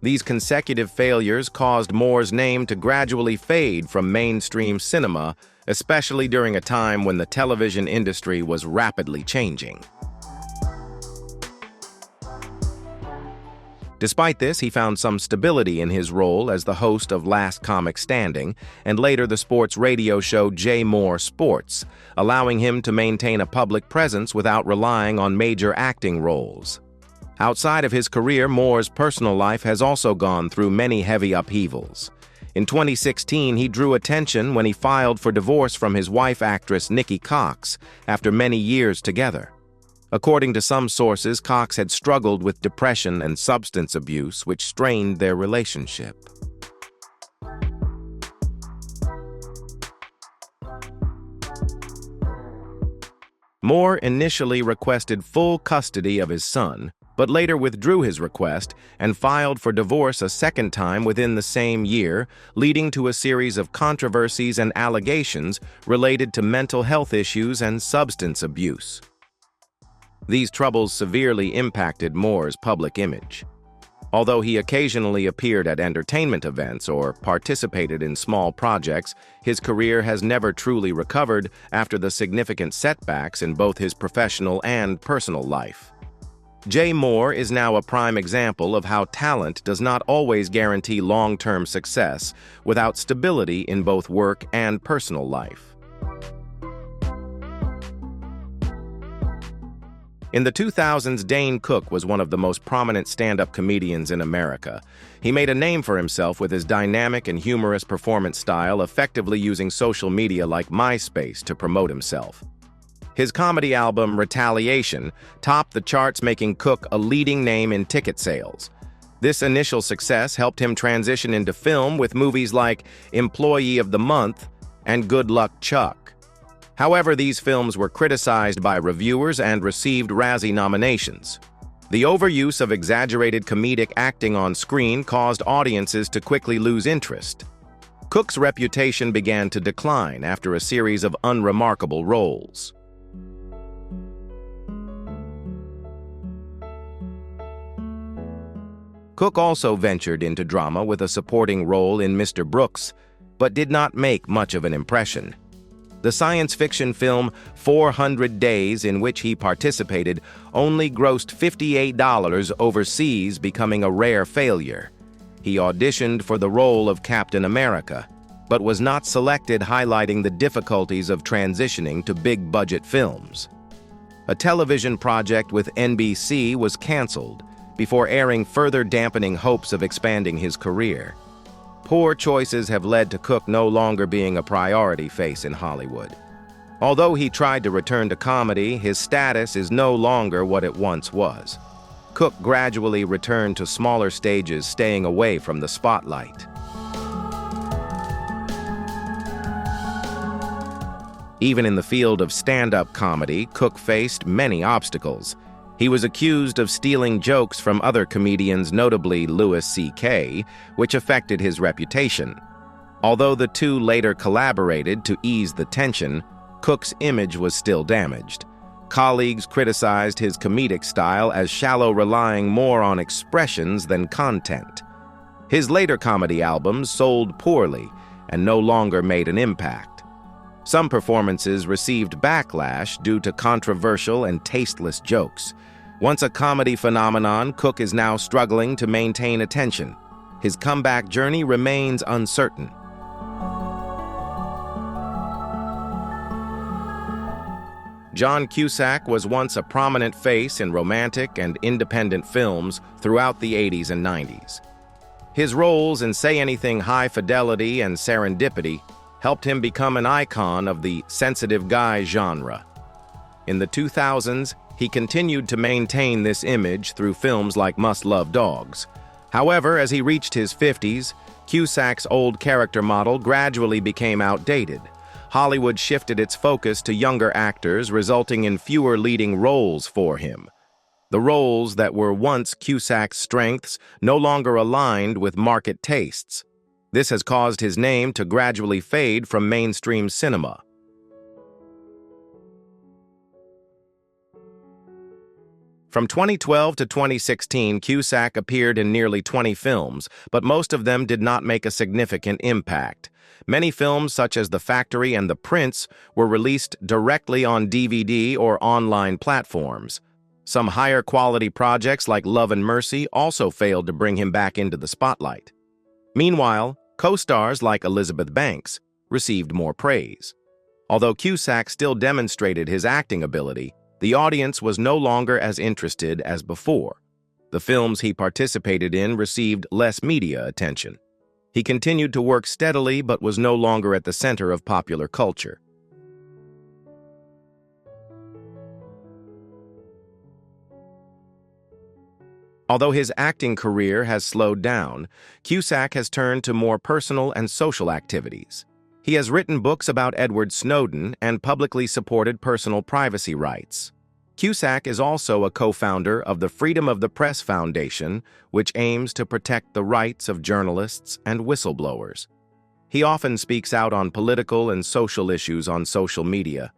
These consecutive failures caused Mohr's name to gradually fade from mainstream cinema, especially during a time when the television industry was rapidly changing. Despite this, he found some stability in his role as the host of Last Comic Standing and later the sports radio show Jay Mohr Sports, allowing him to maintain a public presence without relying on major acting roles. Outside of his career, Mohr's personal life has also gone through many heavy upheavals. In 2016, he drew attention when he filed for divorce from his wife, actress Nikki Cox, after many years together. According to some sources, Cox had struggled with depression and substance abuse, which strained their relationship. Mohr initially requested full custody of his son, but later withdrew his request and filed for divorce a second time within the same year, leading to a series of controversies and allegations related to mental health issues and substance abuse. These troubles severely impacted Mohr's public image. Although he occasionally appeared at entertainment events or participated in small projects, his career has never truly recovered after the significant setbacks in both his professional and personal life. Jay Mohr is now a prime example of how talent does not always guarantee long-term success without stability in both work and personal life. In the 2000s, Dane Cook was one of the most prominent stand-up comedians in America. He made a name for himself with his dynamic and humorous performance style, effectively using social media like MySpace to promote himself. His comedy album, Retaliation, topped the charts, making Cook a leading name in ticket sales. This initial success helped him transition into film with movies like Employee of the Month and Good Luck Chuck. However, these films were criticized by reviewers and received Razzie nominations. The overuse of exaggerated comedic acting on screen caused audiences to quickly lose interest. Cook's reputation began to decline after a series of unremarkable roles. Cook also ventured into drama with a supporting role in Mr. Brooks, but did not make much of an impression. The science fiction film 400 Days, in which he participated, only grossed $58 overseas, becoming a rare failure. He auditioned for the role of Captain America, but was not selected, highlighting the difficulties of transitioning to big-budget films. A television project with NBC was canceled before airing, further dampening hopes of expanding his career. Poor choices have led to Cook no longer being a priority face in Hollywood. Although he tried to return to comedy, his status is no longer what it once was. Cook gradually returned to smaller stages, staying away from the spotlight. Even in the field of stand-up comedy, Cook faced many obstacles. He was accused of stealing jokes from other comedians, notably Louis C.K., which affected his reputation. Although the two later collaborated to ease the tension, Cook's image was still damaged. Colleagues criticized his comedic style as shallow, relying more on expressions than content. His later comedy albums sold poorly and no longer made an impact. Some performances received backlash due to controversial and tasteless jokes. Once a comedy phenomenon, Cook is now struggling to maintain attention. His comeback journey remains uncertain. John Cusack was once a prominent face in romantic and independent films throughout the 80s and 90s. His roles in Say Anything, High Fidelity, and Serendipity helped him become an icon of the sensitive guy genre. In the 2000s, he continued to maintain this image through films like Must Love Dogs. However, as he reached his 50s, Cusack's old character model gradually became outdated. Hollywood shifted its focus to younger actors, resulting in fewer leading roles for him. The roles that were once Cusack's strengths no longer aligned with market tastes. This has caused his name to gradually fade from mainstream cinema. From 2012 to 2016, Cusack appeared in nearly 20 films, but most of them did not make a significant impact. Many films, such as The Factory and The Prince, were released directly on DVD or online platforms. Some higher-quality projects like Love and Mercy also failed to bring him back into the spotlight. Meanwhile, co-stars like Elizabeth Banks received more praise. Although Cusack still demonstrated his acting ability, the audience was no longer as interested as before. The films he participated in received less media attention. He continued to work steadily but was no longer at the center of popular culture. Although his acting career has slowed down, Cusack has turned to more personal and social activities. He has written books about Edward Snowden and publicly supported personal privacy rights. Cusack is also a co-founder of the Freedom of the Press Foundation, which aims to protect the rights of journalists and whistleblowers. He often speaks out on political and social issues on social media.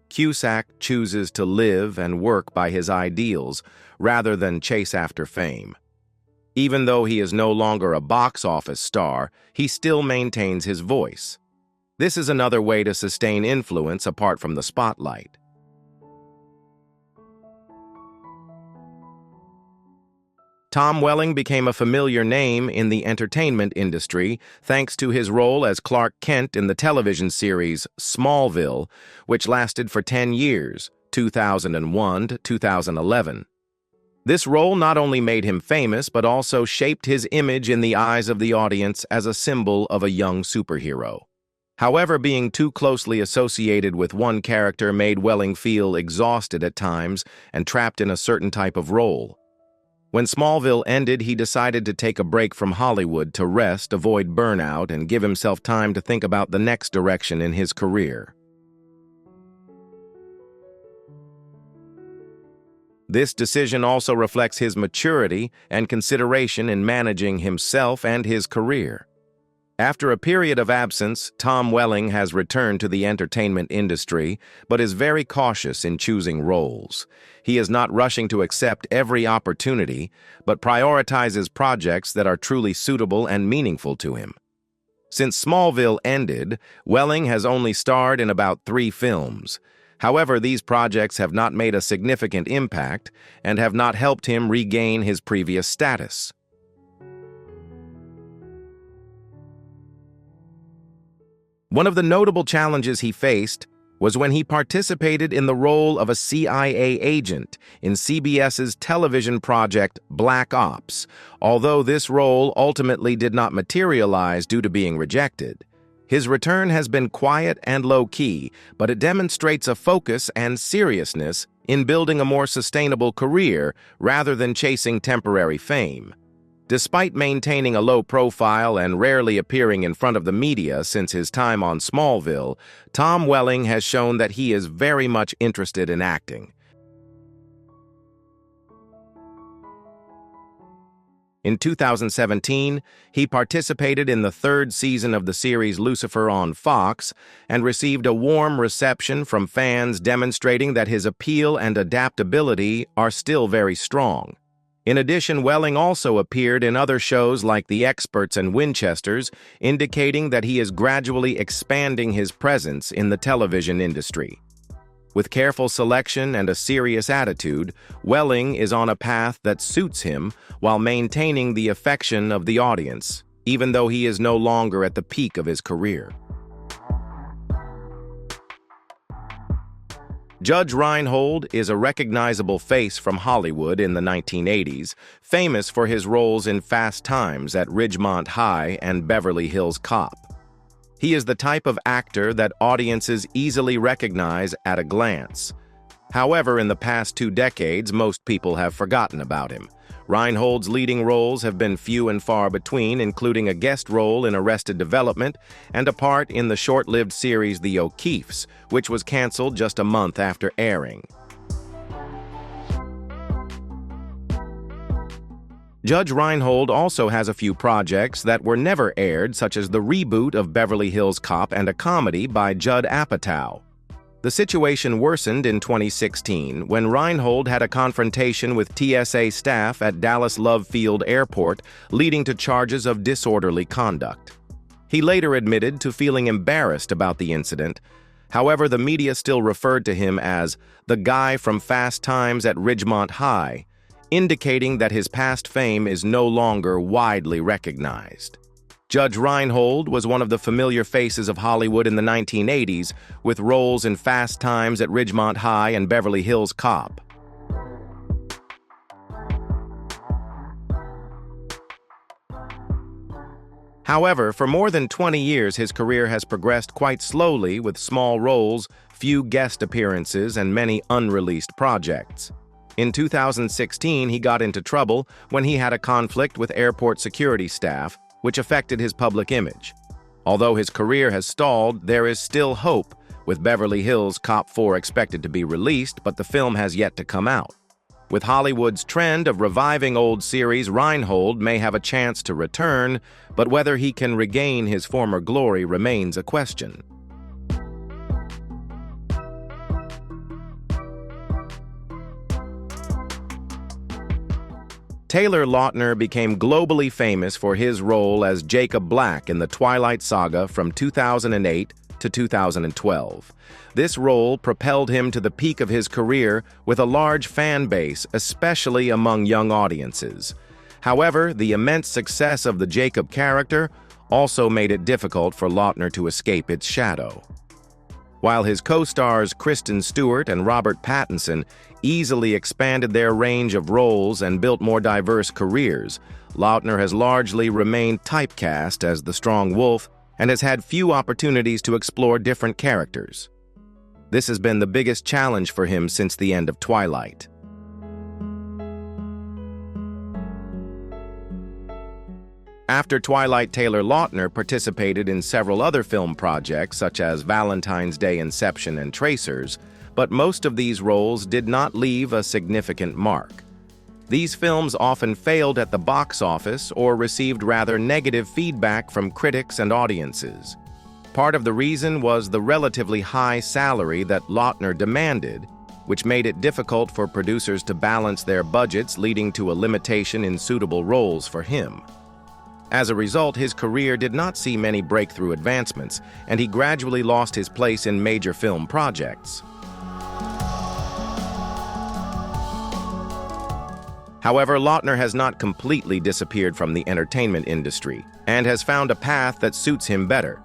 Cusack chooses to live and work by his ideals rather than chase after fame. Even though he is no longer a box office star, he still maintains his voice. This is another way to sustain influence apart from the spotlight. Tom Welling became a familiar name in the entertainment industry thanks to his role as Clark Kent in the television series Smallville, which lasted for 10 years, 2001 to 2011. This role not only made him famous, but also shaped his image in the eyes of the audience as a symbol of a young superhero. However, being too closely associated with one character made Welling feel exhausted at times and trapped in a certain type of role. When Smallville ended, he decided to take a break from Hollywood to rest, avoid burnout, and give himself time to think about the next direction in his career. This decision also reflects his maturity and consideration in managing himself and his career. After a period of absence, Tom Welling has returned to the entertainment industry, but is very cautious in choosing roles. He is not rushing to accept every opportunity, but prioritizes projects that are truly suitable and meaningful to him. Since Smallville ended, Welling has only starred in about 3 films. However, these projects have not made a significant impact and have not helped him regain his previous status. One of the notable challenges he faced was when he participated in the role of a CIA agent in CBS's television project Black Ops, although this role ultimately did not materialize due to being rejected. His return has been quiet and low-key, but it demonstrates a focus and seriousness in building a more sustainable career rather than chasing temporary fame. Despite maintaining a low profile and rarely appearing in front of the media since his time on Smallville, Tom Welling has shown that he is very much interested in acting. In 2017, he participated in the 3rd season of the series Lucifer on Fox and received a warm reception from fans demonstrating that his appeal and adaptability are still very strong. In addition, Welling also appeared in other shows like The Experts and Winchesters, indicating that he is gradually expanding his presence in the television industry. With careful selection and a serious attitude, Welling is on a path that suits him while maintaining the affection of the audience, even though he is no longer at the peak of his career. Judge Reinhold is a recognizable face from Hollywood in the 1980s, famous for his roles in Fast Times at Ridgemont High and Beverly Hills Cop. He is the type of actor that audiences easily recognize at a glance. However, in the past 2 decades, most people have forgotten about him. Reinhold's leading roles have been few and far between, including a guest role in Arrested Development and a part in the short-lived series The O'Keeffes, which was canceled just a month after airing. Judge Reinhold also has a few projects that were never aired, such as the reboot of Beverly Hills Cop and a comedy by Judd Apatow. The situation worsened in 2016 when Reinhold had a confrontation with TSA staff at Dallas Love Field Airport, leading to charges of disorderly conduct. He later admitted to feeling embarrassed about the incident. However, the media still referred to him as the guy from Fast Times at Ridgemont High, indicating that his past fame is no longer widely recognized. Judge Reinhold was one of the familiar faces of Hollywood in the 1980s, with roles in Fast Times at Ridgemont High and Beverly Hills Cop. However, for more than 20 years, his career has progressed quite slowly with small roles, few guest appearances, and many unreleased projects. In 2016, he got into trouble when he had a conflict with airport security staff, which affected his public image. Although his career has stalled, there is still hope, with Beverly Hills Cop 4 expected to be released, but the film has yet to come out. With Hollywood's trend of reviving old series, Reinhold may have a chance to return, but whether he can regain his former glory remains a question. Taylor Lautner became globally famous for his role as Jacob Black in the Twilight Saga from 2008 to 2012. This role propelled him to the peak of his career with a large fan base, especially among young audiences. However, the immense success of the Jacob character also made it difficult for Lautner to escape its shadow. While his co-stars Kristen Stewart and Robert Pattinson easily expanded their range of roles and built more diverse careers, Lautner has largely remained typecast as the strong wolf and has had few opportunities to explore different characters. This has been the biggest challenge for him since the end of Twilight. After Twilight, Taylor Lautner participated in several other film projects such as Valentine's Day, Inception, and Tracers, but most of these roles did not leave a significant mark. These films often failed at the box office or received rather negative feedback from critics and audiences. Part of the reason was the relatively high salary that Lautner demanded, which made it difficult for producers to balance their budgets, leading to a limitation in suitable roles for him. As a result, his career did not see many breakthrough advancements, and he gradually lost his place in major film projects. However, Lautner has not completely disappeared from the entertainment industry and has found a path that suits him better.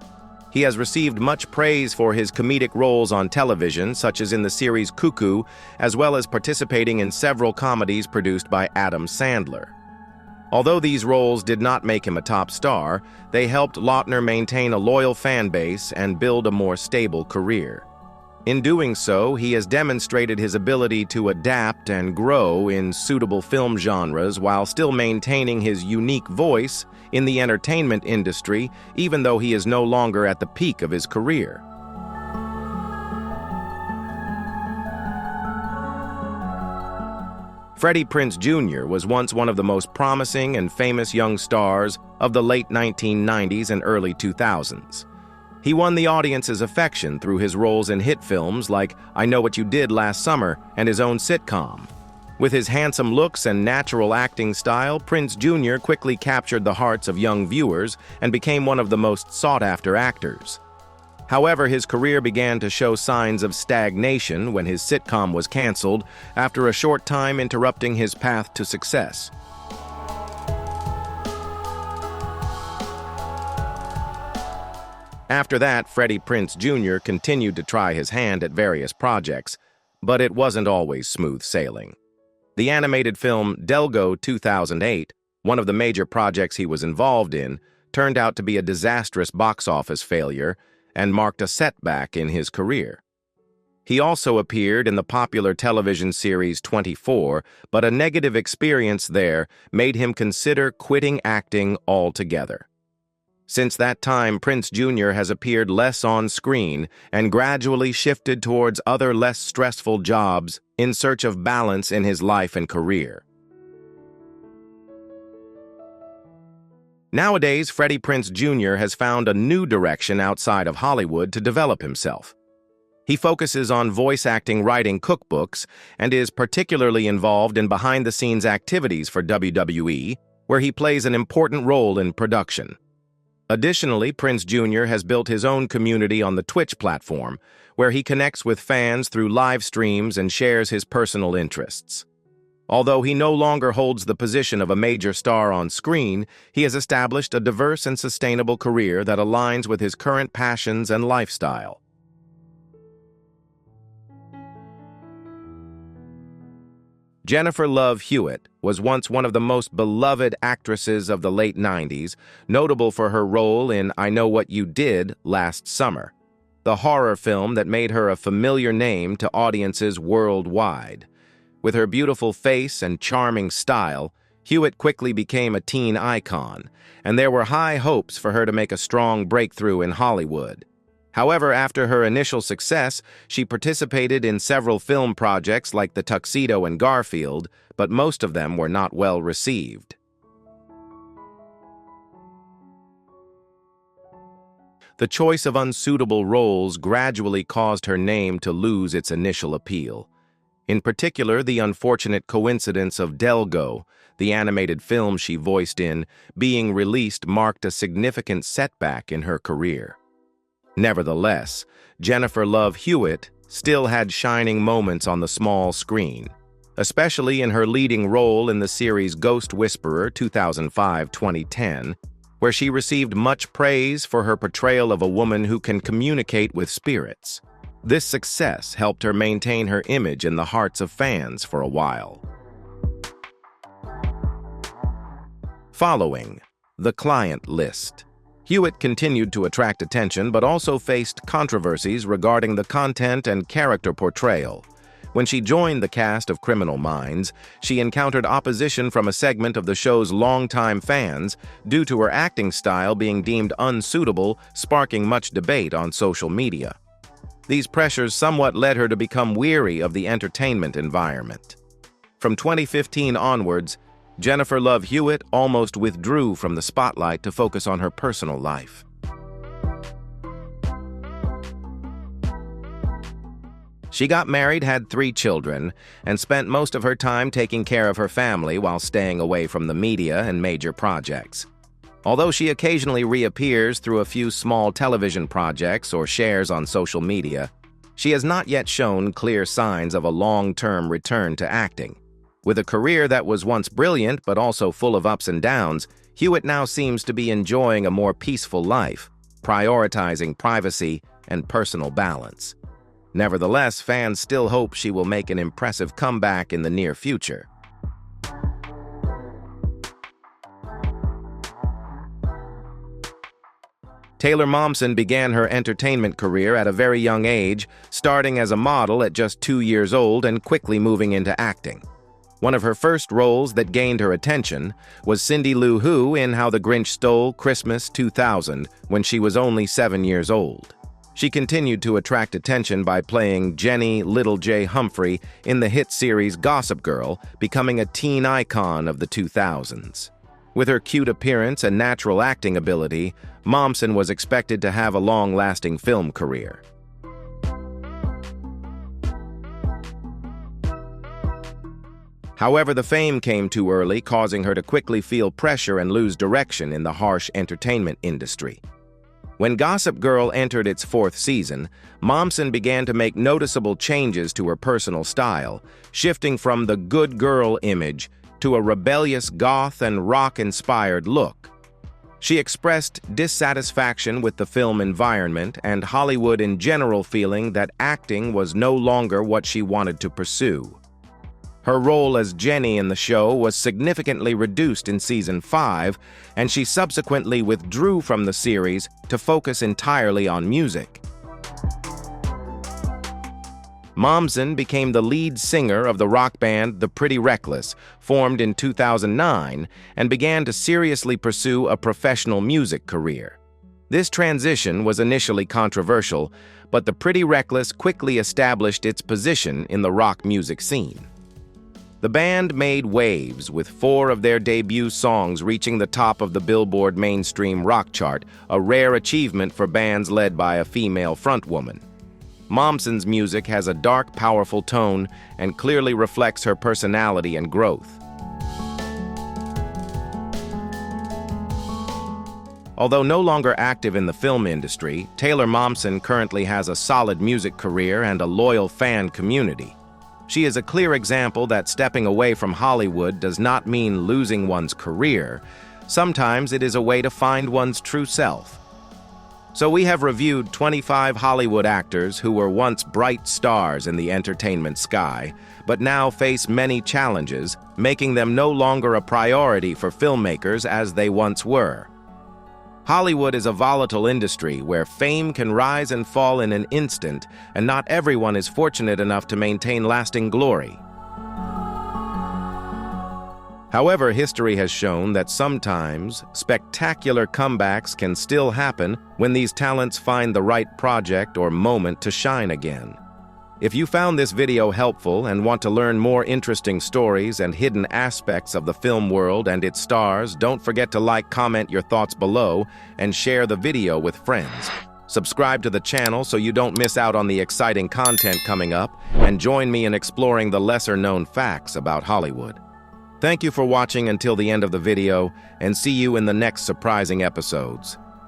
He has received much praise for his comedic roles on television, such as in the series Cuckoo, as well as participating in several comedies produced by Adam Sandler. Although these roles did not make him a top star, they helped Lautner maintain a loyal fan base and build a more stable career. In doing so, he has demonstrated his ability to adapt and grow in suitable film genres while still maintaining his unique voice in the entertainment industry, even though he is no longer at the peak of his career. Freddie Prinze Jr. was once one of the most promising and famous young stars of the late 1990s and early 2000s. He won the audience's affection through his roles in hit films like I Know What You Did Last Summer and his own sitcom. With his handsome looks and natural acting style, Prinze Jr. quickly captured the hearts of young viewers and became one of the most sought-after actors. However, his career began to show signs of stagnation when his sitcom was canceled after a short time interrupting his path to success. After that, Freddie Prinze Jr. continued to try his hand at various projects, but it wasn't always smooth sailing. The animated film Delgo 2008, one of the major projects he was involved in, turned out to be a disastrous box office failure and marked a setback in his career. He also appeared in the popular television series 24, but a negative experience there made him consider quitting acting altogether. Since that time, Prinze Jr. has appeared less on screen and gradually shifted towards other less stressful jobs in search of balance in his life and career. Nowadays, Freddie Prinze Jr. has found a new direction outside of Hollywood to develop himself. He focuses on voice acting, writing cookbooks, and is particularly involved in behind-the-scenes activities for WWE, where he plays an important role in production. Additionally, Prinze Jr. has built his own community on the Twitch platform, where he connects with fans through live streams and shares his personal interests. Although he no longer holds the position of a major star on screen, he has established a diverse and sustainable career that aligns with his current passions and lifestyle. Jennifer Love Hewitt was once one of the most beloved actresses of the late 90s, notable for her role in I Know What You Did Last Summer, the horror film that made her a familiar name to audiences worldwide. With her beautiful face and charming style, Hewitt quickly became a teen icon, and there were high hopes for her to make a strong breakthrough in Hollywood. However, after her initial success, she participated in several film projects like The Tuxedo and Garfield, but most of them were not well received. The choice of unsuitable roles gradually caused her name to lose its initial appeal. In particular, the unfortunate coincidence of Delgo, the animated film she voiced in, being released marked a significant setback in her career. Nevertheless, Jennifer Love Hewitt still had shining moments on the small screen, especially in her leading role in the series Ghost Whisperer 2005-2010, where she received much praise for her portrayal of a woman who can communicate with spirits. This success helped her maintain her image in the hearts of fans for a while. Following, the client list. Hewitt continued to attract attention but also faced controversies regarding the content and character portrayal. When she joined the cast of Criminal Minds, she encountered opposition from a segment of the show's longtime fans due to her acting style being deemed unsuitable, sparking much debate on social media. These pressures somewhat led her to become weary of the entertainment environment. From 2015 onwards, Jennifer Love Hewitt almost withdrew from the spotlight to focus on her personal life. She got married, had 3 children, and spent most of her time taking care of her family while staying away from the media and major projects. Although she occasionally reappears through a few small television projects or shares on social media, she has not yet shown clear signs of a long-term return to acting. With a career that was once brilliant but also full of ups and downs, Hewitt now seems to be enjoying a more peaceful life, prioritizing privacy and personal balance. Nevertheless, fans still hope she will make an impressive comeback in the near future. Taylor Momsen began her entertainment career at a very young age, starting as a model at just 2 years old and quickly moving into acting. One of her first roles that gained her attention was Cindy Lou Who in How the Grinch Stole Christmas 2000 when she was only 7 years old. She continued to attract attention by playing Jenny Little J. Humphrey in the hit series Gossip Girl, becoming a teen icon of the 2000s. With her cute appearance and natural acting ability, Momsen was expected to have a long-lasting film career. However, the fame came too early, causing her to quickly feel pressure and lose direction in the harsh entertainment industry. When Gossip Girl entered its 4th season, Momsen began to make noticeable changes to her personal style, shifting from the good girl image to a rebellious goth and rock-inspired look. She expressed dissatisfaction with the film environment and Hollywood in general, feeling that acting was no longer what she wanted to pursue. Her role as Jenny in the show was significantly reduced in Season 5, and she subsequently withdrew from the series to focus entirely on music. Momsen became the lead singer of the rock band The Pretty Reckless, formed in 2009, and began to seriously pursue a professional music career. This transition was initially controversial, but The Pretty Reckless quickly established its position in the rock music scene. The band made waves, with 4 of their debut songs reaching the top of the Billboard mainstream rock chart, a rare achievement for bands led by a female frontwoman. Momsen's music has a dark, powerful tone and clearly reflects her personality and growth. Although no longer active in the film industry, Taylor Momsen currently has a solid music career and a loyal fan community. She is a clear example that stepping away from Hollywood does not mean losing one's career. Sometimes it is a way to find one's true self. So we have reviewed 25 Hollywood actors who were once bright stars in the entertainment sky, but now face many challenges, making them no longer a priority for filmmakers as they once were. Hollywood is a volatile industry where fame can rise and fall in an instant, and not everyone is fortunate enough to maintain lasting glory. However, history has shown that sometimes spectacular comebacks can still happen when these talents find the right project or moment to shine again. If you found this video helpful and want to learn more interesting stories and hidden aspects of the film world and its stars, don't forget to like, comment your thoughts below, and share the video with friends. Subscribe to the channel so you don't miss out on the exciting content coming up, and join me in exploring the lesser-known facts about Hollywood. Thank you for watching until the end of the video, and see you in the next surprising episodes.